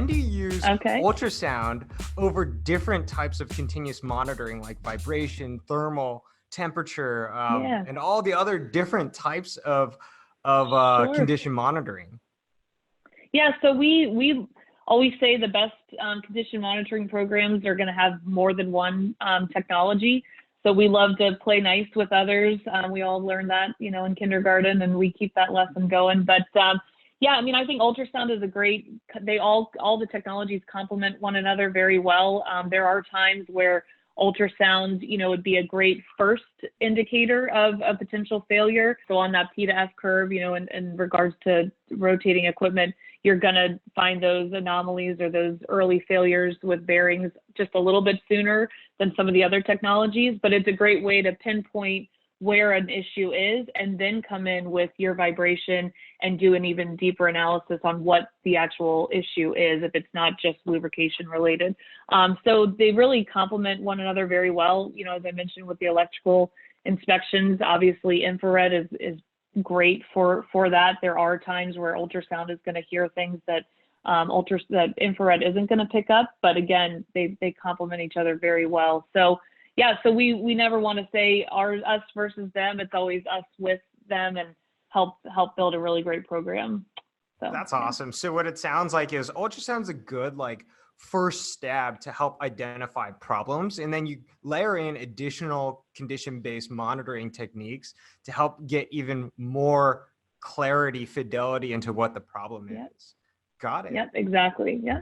when do you use Okay. ultrasound over different types of continuous monitoring, like vibration, thermal, temperature, Yeah, and all the other different types of sure. condition monitoring? Yeah, so we always say the best condition monitoring programs are going to have more than one technology. So we love to play nice with others. We all learned that, in kindergarten, and we keep that lesson going. But yeah, I mean, I think ultrasound is a great. All the technologies complement one another very well. There are times where ultrasound, would be a great first indicator of a potential failure. So on that P to F curve, in regards to rotating equipment, you're going to find those anomalies or those early failures with bearings just a little bit sooner than some of the other technologies. But it's a great way to pinpoint where an issue is and then come in with your vibration and do an even deeper analysis on what the actual issue is, if it's not just lubrication related. So they really complement one another very well. As I mentioned with the electrical inspections, obviously infrared is great for that. There are times where ultrasound is going to hear things that that infrared isn't going to pick up, but again, they complement each other very well. So yeah, so we never want to say us versus them. It's always us with them, and help build a really great program. So That's yeah. awesome. So what it sounds like is ultrasound's a good first stab to help identify problems, and then you layer in additional condition-based monitoring techniques to help get even more clarity, fidelity into what the problem Yep. is. Got it. Yep, exactly. Yeah.